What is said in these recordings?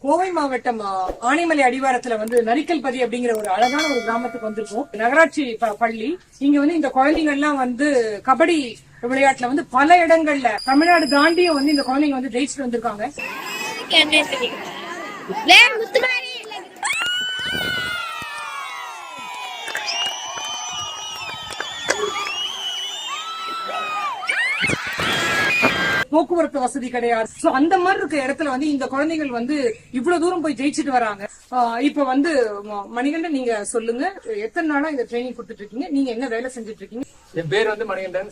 கோவை மாவட்டம் ஆனைமலை அடிவாரத்துல நரிக்கல்பதி அப்படிங்கிற ஒரு அழகான ஒரு கிராமத்துக்கு வந்திருக்கோம். நகராட்சி பள்ளி. இங்க இந்த குழந்தைங்க எல்லாம் கபடி விளையாட்டுல பல இடங்கள்ல தமிழ்நாடு தாண்டியும் இந்த குழந்தைங்க ஜெயிச்சுட்டு வந்திருக்காங்க. போக்குவரத்து வசதி கிடையாது. அந்த மாதிரி இருக்க இடத்துல இந்த குழந்தைகள் இவ்வளவு தூரம் போய் ஜெயிச்சுட்டு வராங்க. இப்ப மணிகண்டன், நீங்க சொல்லுங்க, எத்தனை நாளா இந்த ட்ரைனிங் கொடுத்துட்டு இருக்கீங்க? நீங்க என்ன வேலை செஞ்சுட்டு இருக்கீங்க? என் பேர் மணிகண்டன்.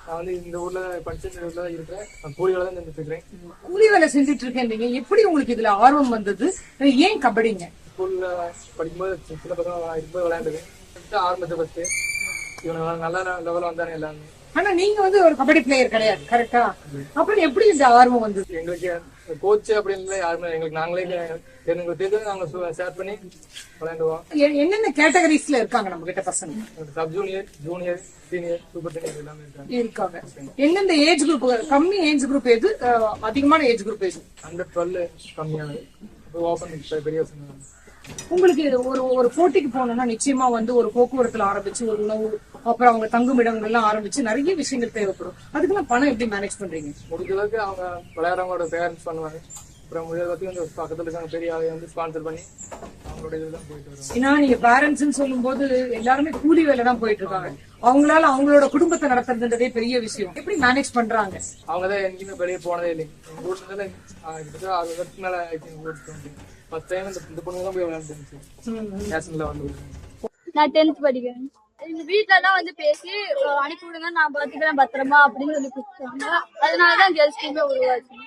நான் இந்த ஊர்ல படிச்ச ஊர்ல இருக்கிறேன். கூலி வேலை தான் செஞ்சுட்டு இருக்கேன். கூலி வேலை செஞ்சுட்டு இருக்கேன். எப்படி உங்களுக்கு இதுல ஆர்வம் வந்தது? ஏன் கபடிங்க? ஸ்கூல்ல படிக்கும்போது சின்ன பசங்க இருக்கும்போது விளையாண்டுது ஆரம்பிச்ச பஸ்ட் இவங்க நல்ல லெவலில் வந்தாங்க எல்லாருமே. ஆனா நீங்க ஒரு கபடி பிளேயர் கிடையாது, கரெக்டா? அப்புறம் எப்படி இந்த ஆர்வம் வந்தது? எங்களுக்கு கோச் அப்படின்னு யாருமே எங்களுக்கு நாங்களே எங்களுக்கு தெரிஞ்சது நாங்க ஷேர் பண்ணி விளையாண்டுவோம். என்னென்ன கேட்டகரிஸ்ல இருக்காங்க நம்ம கிட்ட பசங்க? Sub junior, junior, senior, super senior எல்லாமே இருக்காங்க. எந்தெந்த ஏஜ் குரூப்? கம்மி ஏஜ் குரூப் எது, அதிகமான ஏஜ் குரூப் எது? அண்டர் 12 கம்மியானது. ஓபன் பெரிய பசங்க. உங்களுக்கு ஒரு போட்டிக்கு போனோம்னா நிச்சயமா ஒரு போக்குவரத்துல ஆரம்பிச்சு ஒரு உணவு, அப்புறம் அவங்க தங்கும் இடங்கள் எல்லாம் ஆரம்பிச்சு நிறைய விஷயங்கள் தேவைப்படும். அதுக்கெல்லாம் பணம் எப்படி மேனேஜ் பண்றீங்க? முடிஞ்ச அளவுக்கு அவங்க விளையாடுறவங்களோட பேரண்ட்ஸ் பண்ணுவாங்க. அப்புறம் முடிஞ்ச அளவுக்கு பக்கத்துல இருக்காங்க பெரிய ஆளை ஸ்பான்சர் பண்ணி அவங்களோட இதுதான் போயிட்டு வருவாங்க. ஏன்னா நீங்க பேரண்ட்ஸ் சொல்லும் போது எல்லாருமே கூலி வேலை தான் போயிட்டு இருக்காங்க. அவங்களால அவங்களோட குடும்பத்தை நடத்துறதுன்றதே பெரிய விஷயம். எப்படி மேனேஜ் பண்றாங்க? அவங்கதான் எங்கேயுமே வெளியே போனதே இல்லைங்க. எங்க ஊர்ல இருந்து 6 வருஷத்துக்கு மேல ஃபர்ஸ்ட் டைம் இந்த பொண்ணு தான் போய் விளையாண்டுச்சு நேஷனல் லெவல்ல. நான் 10th படிக்கிறேன். எங்க வீட்டுல எல்லாம் பேசி அனுப்பி விடுங்க, நான் பாத்துக்கிறேன் பத்திரமா அப்படின்னு சொல்லி கொடுத்தாங்க. அதனாலதான் கேர்ள்ஸ் டீமே உருவாச்சு.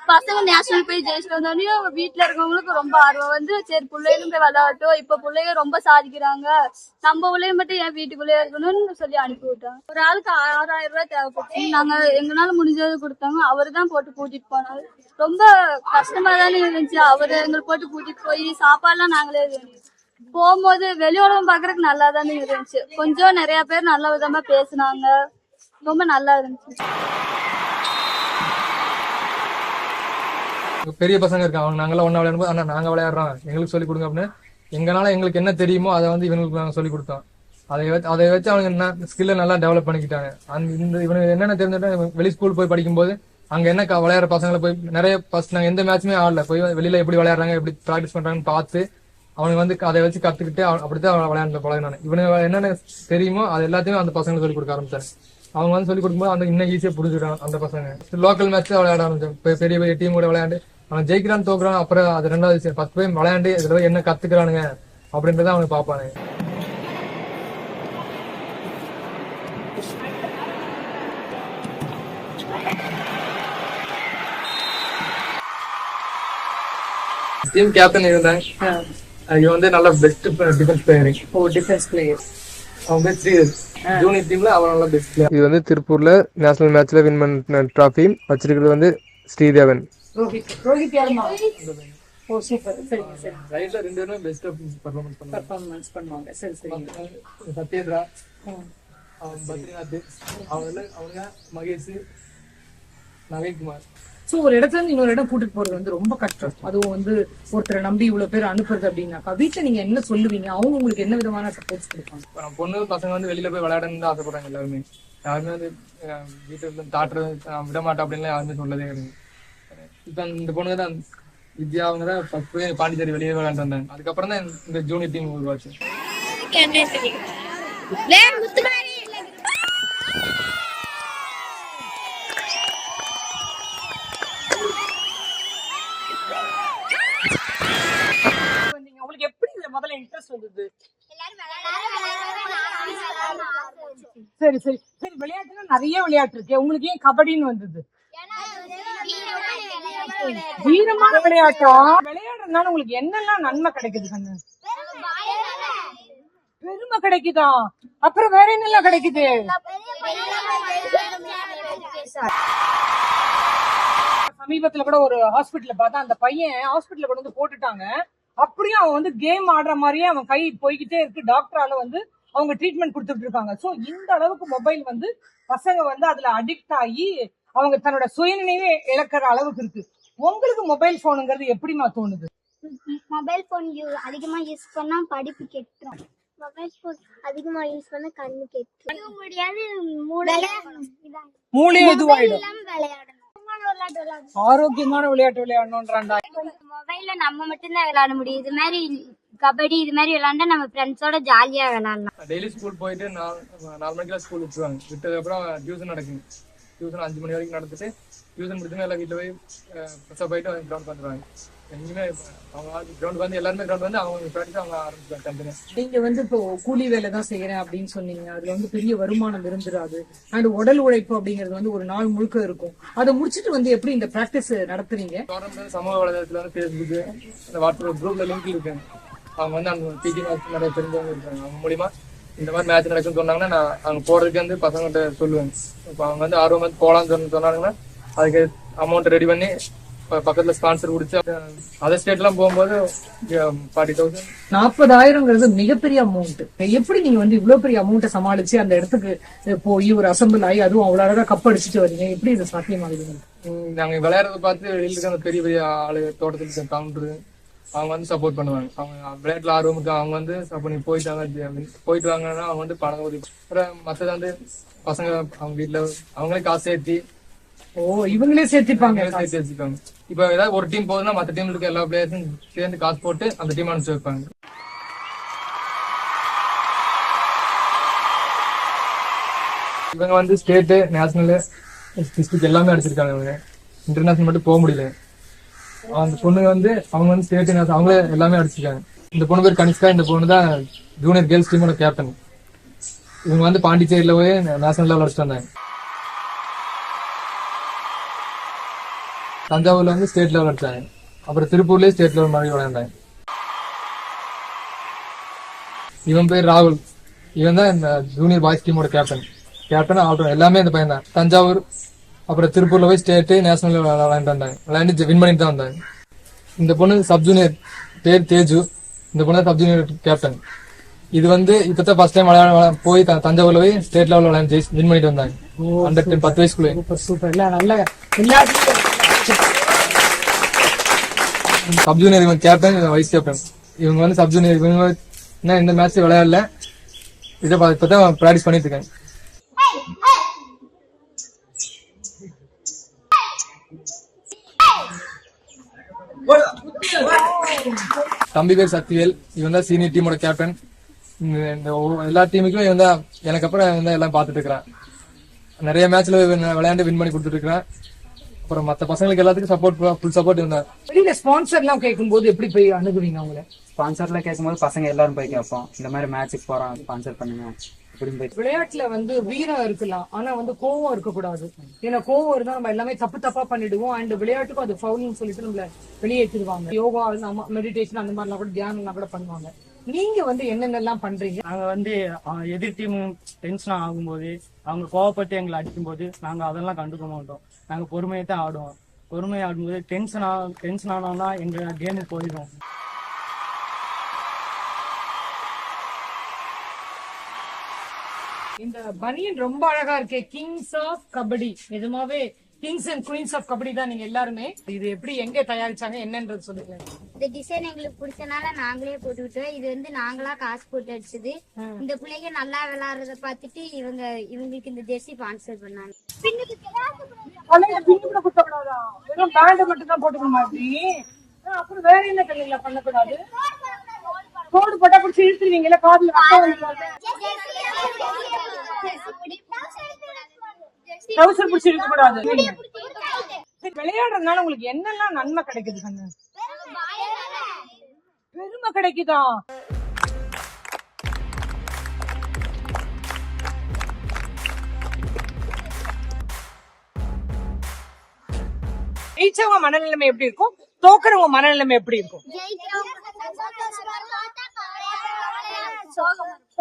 பசங்க நேஷனல் போய் ஜெயிச்சுட்டு வந்தோடனே வீட்டுல இருக்கவங்களுக்கு ரொம்ப ஆர்வம் சரி பிள்ளைகளும் போய் விளையாட்டும், இப்ப பிள்ளைங்க ரொம்ப சாதிக்கிறாங்க, நம்ம பிள்ளைங்க மட்டும் என் வீட்டுக்குள்ளே இருக்கணும்னு சொல்லி அனுப்பி விட்டாங்க. ஒரு ஆளுக்கு 6000 ரூபாய் தேவைப்பட்டு நாங்க எங்கனால முடிஞ்சது கொடுத்தாங்க. அவரு தான் போட்டு கூட்டிட்டு போனாரு. ரொம்ப கஷ்டமா தானே இருந்துச்சு. அவரு எங்களை போட்டு கூட்டிட்டு போய் சாப்பாடுலாம் நாங்களே போகும்போது வெளி உலகம் பாக்குறதுக்கு நல்லா தானே இருந்துச்சு. கொஞ்சம் நிறைய பேர் நல்ல விதமா பேசினாங்க, ரொம்ப நல்லா இருந்துச்சு. பெரிய பசங்க இருக்காங்க, அவங்க நாங்களாம் ஒன்னா விளையாடும்போது ஆனா நாங்க விளையாடுறோம் எங்களுக்கு சொல்லி கொடுங்க அப்படின்னு எங்கனால எங்களுக்கு என்ன தெரியுமோ அதை இவங்களுக்கு நாங்க சொல்லி கொடுத்தோம். அதை வச்சு அவங்க என்ன ஸ்கில்ல நல்லா டெவலப் பண்ணிக்கிட்டாங்க. இந்த இவனுக்கு என்னென்ன தெரிஞ்சுட்டா வெளி ஸ்கூல் போய் படிக்கும்போது அங்க என்ன விளையாடுற பசங்களை போய் நிறைய ஃபர்ஸ்ட் நாங்க எந்த மேட்சுமே ஆடல, போய் வெளியில எப்படி விளையாடுறாங்க எப்படி பிராக்டிஸ் பண்றாங்கன்னு பார்த்து அவனுக்கு அதை வச்சு கத்துக்கிட்டு அப்படித்தான் விளையாண்டு பழகினானு. இவனுக்கு என்னென்ன தெரியுமோ அது எல்லாத்தையுமே அந்த பசங்களுக்கு சொல்லி கொடுக்க ஆரம்பிச்சாரு. அவங்க சொல்லி கொடுக்கும்போது இன்னும் ஈஸியா புரிஞ்சுக்கிறான் அந்த பசங்க. லோக்கல் மேட்ச் விளையாட ஆரம்பிச்சோம். பெரிய பெரிய டீம் கூட விளையாண்டு அவன் ஜெயிக்கிறான்னு தோக்குறான். அப்புறம் அது 2வது விஷயம், 10 போய் விளையாண்டு இதுல என்ன கத்துக்கிறானுங்க அப்படின்றத அவனுக்கு பாப்பானுங்க. டீம் கேப்டன் இருந்தாங்க. இவன் நல்ல best defence player. Defence player. அவன் ஜூனியர் டீம்ல அவன் நல்ல பெஸ்ட் பிளேயர். இது திருப்பூர்ல நேஷனல் மேட்ச்ல வின் பண்ண டிராஃபி வச்சிருக்கிறது ஸ்ரீதேவன். ரோஹித் யாருமா? ஓ சூப்பர். சரி சரி. ரைட்ல ரெண்டு பேரும் பெஸ்ட் பெர்ஃபார்மன்ஸ் பண்ணுவாங்க. சரி சரி. சத்யேந்திரா, பத்ரிநாத், அவங்க மகேஷ், நவீன்குமார். சோ ஒரு இடத்துல இருந்து இன்னொரு இடம் கூட்டிட்டு போறது ரொம்ப கஷ்டம். அதுவும் ஒருத்தரை நம்பி இவ்வளவு பேர் அனுப்புறது அப்படின்னாக்கா வீட்டுல நீங்க என்ன சொல்லுவீங்க? அவங்க உங்களுக்கு என்ன விதமான சப்போர்ட்ஸ் கொடுப்பாங்க? பொண்ணு பசங்க வெளியில போய் விளையாடணும்னு ஆசைப்படுறாங்க எல்லாருமே. யாருமே வீட்டுல தாட்டுறது விட மாட்டோம் அப்படின்னு யாருமே சொல்லதே கிடையாது. இப்ப இந்த பொண்ணுங்க தான் வித்யா, அவங்க தான் ஃபர்ஸ்ட் போய் பாண்டிச்சேரி வெளியே விளையாண்டு வந்தாங்க. அதுக்கப்புறம் தான் இந்த ஜூனியர் டீம் உருவாச்சு. உங்களுக்கு எப்படி முதல்ல இன்ட்ரெஸ்ட் வந்தது? சரி சரி சரி. விளையாட்டுல நிறைய விளையாட்டு இருக்கு, உங்களுக்கு ஏன் கபடின்னு வந்தது? வீரமான விளையாட்டம் விளையாடுறதுனால உங்களுக்கு என்னெல்லாம் நன்மை கிடைக்குது? கண்ணு பெருமை கிடைக்குதா? அப்புறம் வேற என்னெல்லாம் கிடைக்குது? சமீபத்துல கூட ஒரு ஹாஸ்பிட்டல்ல பார்த்தா அந்த பையன் ஹாஸ்பிட்டல்ல கொண்டு போட்டுட்டாங்க. அப்படியும் அவன் கேம் ஆடுற மாதிரியே அவன் கை போய்கிட்டே இருக்கு. டாக்டரால அவங்க ட்ரீட்மெண்ட் கொடுத்துட்டு இருக்காங்க. சோ இந்த அளவுக்கு மொபைல் பசங்க அதுல அடிக்ட் ஆகி அவங்க தன்னோட சுயநினைவே இழக்கிற அளவுக்கு இருக்கு. உங்களுக்கு மொபைல் போனுங்கிறது எப்படிமா தோணுது? மொபைல் போன் அதிகமா யூஸ் பண்ணா படிப்பு கெட்டுரும். மொபைல் போன் அதிகமா யூஸ் பண்ணா கண்ணு கெட்டுரும். முடியாது, மூளையே இதுவாயிடும். விளையாடணும். ஆரோக்கியமான விளையாட்டு விளையாடணும்ன்றாண்டா. மொபைல்ல நம்ம மட்டும்தான் விளையாட முடியும். இது மாதிரி கபடி இது மாதிரி விளையாண்டா நம்ம ஃப்ரெண்ட்ஸோட ஜாலியா விளையாடலாம். டெய்லி ஸ்கூல் போயிட்டு 4 மணிக்கெல்லாம் ஸ்கூல் விட்டுருவாங்க. விட்டதுக்கு அப்புறம் டியூஷன் நடக்குது. டியூஷன் 5 மணி வரைக்கும் நடந்துட்டு டியூஷன் முடிச்சுன்னா எல்லாம் வீட்டில் போய் ஃப்ரெஷ்ஷாக போயிட்டு கிரவுண்ட் வந்துடுவாங்க. எங்கேயுமே அவங்க கிரவுண்ட் வந்து எல்லாருமே கிரவுண்ட் வந்து அவங்க ப்ராக்டிஸ் அவங்க ஆரம்பிச்சுட்டாங்க கம்பெனி. நீங்க வந்து இப்போ கூலி வேலை தான் செய்யறேன் அப்படின்னு சொன்னீங்க. அதுல வந்து பெரிய வருமானம் இருந்துராது. அண்ட் உடல் உழைப்பு அப்படிங்கிறது வந்து ஒரு நாள் முழுக்க இருக்கும். அதை முடிச்சுட்டு வந்து எப்படி இந்த பிராக்டிஸ் நடத்துறீங்க? கவர்மெண்ட் சமூக வலைதளத்துல வந்து ஃபேஸ்புக்கு இந்த வாட்ஸ்அப் குரூப்ல லிங்க் இருக்கு. அவங்க வந்து அந்த பிடி மேட்ச் நிறைய தெரிஞ்சவங்க இருக்காங்க. அவங்க மூலியமா இந்த மாதிரி மேட்ச் நடக்குன்னு சொன்னாங்கன்னா நான் அங்க போறதுக்கு வந்து பசங்கள்கிட்ட சொல்லுவேன். இப்போ அவங்க வந்து ஆர்வம் வந்து போலான்னு சொன்னாங்கன்னா அதுக்கு அமௌண்ட் ரெடி பண்ணி பக்கத்துல ஸ்பான்சர் குடிச்சு அதர் ஸ்டேட் எல்லாம் போகும்போது 40,000 40,000 மிகப்பெரிய அமௌண்ட். எப்படி நீங்க வந்து இவ்வளவு பெரிய அமௌண்ட்டை சமாளிச்சு அந்த இடத்துக்கு போய் ஒரு அசம்பிள் ஆகி அதுவும் அவ்வளவு அழகா கப் அடிச்சுட்டு வரீங்க? எப்படி இது சாத்தியமாகுது? நாங்க விளையாடுறத பார்த்து வெளியில இருக்க அந்த பெரிய பெரிய ஆளு தோட்டத்துக்கு கவுண்டரு அவங்க வந்து சப்போர்ட் பண்ணுவாங்க. அவங்க விளையாட்டுல ஆர்வம் இருக்கு. அவங்க வந்து அப்ப நீ போயிட்டு வாங்கன்னா அவங்க வந்து பணம் உதவி. மற்றது வந்து பசங்க அவங்க வீட்டுல அவங்களே காசு சேர்த்தி இவங்களே சேர்த்திப்பாங்க. சேர்த்திப்பாங்க. இப்ப ஏதாவது ஒரு டீம் போகுதுன்னா மற்ற டீம்ல இருக்க எல்லா பிளேயர்ஸும் சேர்ந்து காசு போட்டு அந்த டீம் அனுப்பிச்சு வைப்பாங்க. இவங்க வந்து ஸ்டேட் நேஷனல் டிஸ்ட்ரிக்ட் எல்லாமே அடிச்சிருக்காங்க. இவங்க இன்டர்நேஷனல் மட்டும் போக முடியல. அந்த பொண்ணு வந்து அவங்க வந்து ஸ்டேட் அவங்களே எல்லாமே அடிச்சிருக்காங்க. இந்த பொண்ணு பேர் கனிஷ்கா. இந்த பொண்ணு தான் ஜூனியர் கேர்ள்ஸ் டீமோட கேப்டன். இவங்க வந்து பாண்டிச்சேரியில போய் நேஷனல் லெவல் அடிச்சுட்டு வந்தாங்க. தஞ்சாவூர்ல வந்து ஸ்டேட் லெவல் அடிச்சாங்க. அப்புறம் திருப்பூர்லயே ஸ்டேட் லெவல் மாதிரி விளையாண்டாங்க. இவன் பேர் ராகுல். இவன் தான் இந்த ஜூனியர் பாய்ஸ் டீமோட கேப்டன் ஆல்ரவுண்டர் எல்லாமே இந்த பையன் தான். தஞ்சாவூர் அப்புறம் திருப்பூர்ல போய் ஸ்டேட் நேஷனல் விளையாண்டு வந்தாங்க. விளையாண்டு வின் பண்ணிட்டு தான் வந்தாங்க. இந்த பொண்ணு சப் ஜூனியர் பேர் தேஜு. இந்த பொண்ணு சப் ஜூனியர் கேப்டன். இது வந்து இப்பதான் ஃபர்ஸ்ட் டைம் போய் தஞ்சாவூர்ல போய் ஸ்டேட் லெவல் விளையாண்டு வின் பண்ணிட்டு வந்தாங்க. அண்டர் 10 10 வயசுக்குள்ளே. சூப்பர். நல்ல சப் ஜூனியர் இவன் கேப்டன், வைஸ் கேப்டன். இவங்க வந்து சப் ஜூனியர். இவங்க என்ன இந்த மேட்ச் விளையாடல. இதை இப்பதான் பிராக்டிஸ் பண்ணிட்டு இருக்காங்க. தம்பி பேர் சக்திவேல். இவன் தான் சீனியர் டீமோட கேப்டன். இந்த எல்லா டீமுக்கும் இவன் தான் எனக்கு அப்புறம் இவன் தான் எல்லாம் பாத்துட்டு இருக்கிறான். நிறைய மேட்ச்ல விளையாண்டு வின் பண்ணி கொடுத்துட்டு இருக்கிறான். அப்புறம் மத்த பசங்களுக்கு எல்லாத்துக்கும் ஃபுல் சப்போர்ட் இருந்தார். வெளியில ஸ்பான்சர் எல்லாம் கேட்கும் போது எப்படி போய் அணுகுவீங்க அவங்கள? ஸ்பான்சர்ல கேட்கும்போது பசங்க எல்லாரும் போய் கேட்போம். இந்த மாதிரி மேட்சுக்கு போறோம், ஸ்பான்சர் பண்ணுங்க அப்படின்னு போய். விளையாட்டுல வந்து வீரம் இருக்கலாம், ஆனா வந்து கோவம் இருக்கக்கூடாது. ஏன்னா கோவம் இருந்தா நம்ம எல்லாமே தப்பா பண்ணிடுவோம். அண்ட் விளையாட்டுக்கும் அது ஃபவுல்னு சொல்லிட்டு நம்மள வெளியேற்றிடுவாங்க. யோகா, மெடிடேஷன் அந்த மாதிரிலாம் கூட தியானம் கூட பண்ணுவாங்க. நீங்க வந்து என்னென்னலாம் பண்றீங்க? நாங்க வந்து எதிர் டீம் டென்ஷன் ஆகும்போது அவங்க கோவப்பட்டு எங்களை அடிக்கும் போது நாங்க அதெல்லாம் கண்டுக்க மாட்டோம். நாங்க பொறுமையை தான் ஆடுவோம். பொறுமையை ஆடும்போது டென்ஷன் ஆனோம்னா எங்க கேமுக்கு போயிடும். இந்த பனியன் ரொம்ப அழகா இருக்கே. Kings of kabaddi. நிஜமாவே kings and queens of kabaddi தான் நீங்க எல்லாருமே. இது எப்படி எங்க தயாரிச்சாங்க என்னன்றது சொல்லுங்க. இந்த டிசைன் எங்களுக்கு பிடிச்சனால நாங்களே போட்டுக்கிட்டோம். இது வந்து நாங்களா காசு போட்டு அடிச்சது. இந்த பிள்ளைங்க நல்லா விளையாடுறத பார்த்துட்டு இவங்களுக்கு இந்த ஜெர்சி ஸ்பான்சர் பண்ணாங்க. வெறும் பேண்ட் மட்டும் தான் போட்டுக்கணும் மாதிரி. அப்புறம் வேற என்ன கல்வியில பண்ணக்கூடாது? கோடு போட்டா பிடிச்சி இழுத்துருவீங்களா? காதுல ட்ரவுசர் பிடிச்சி இழுக்க கூடாது. விளையாடுறதுனால உங்களுக்கு என்னெல்லாம் நன்மை கிடைக்குது? கண்ணு பெருமை கிடைக்குதா? ஜெயிச்சவங்க மனநிலைமை எப்படி இருக்கும்? தோக்குறவங்க மனநிலைமை எப்படி இருக்கும்?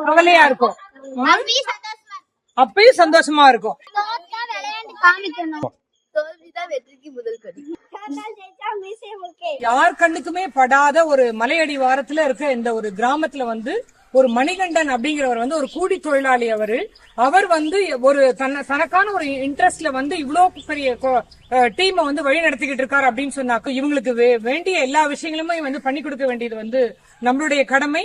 கவலையா இருக்கும். அப்பயும் சந்தோஷமா இருக்கும். யார் கண்ணுக்குமே படாத ஒரு மலையடி வாரத்துல இருக்க இந்த ஒரு கிராமத்துல வந்து ஒரு மணிகண்டன் அப்படிங்கிறவர் வந்து ஒரு கூலி தொழிலாளி. அவர் வந்து ஒரு தனக்கான ஒரு இன்ட்ரெஸ்ட்ல வந்து இவ்வளவு பெரிய டீமை வந்து வழி நடத்திக்கிட்டு இருக்காரு அப்படின்னு சொன்னாக்க இவங்களுக்கு வேண்டிய எல்லா விஷயங்களுமே வந்து பண்ணி கொடுக்க வேண்டியது வந்து நம்மளுடைய கடமை.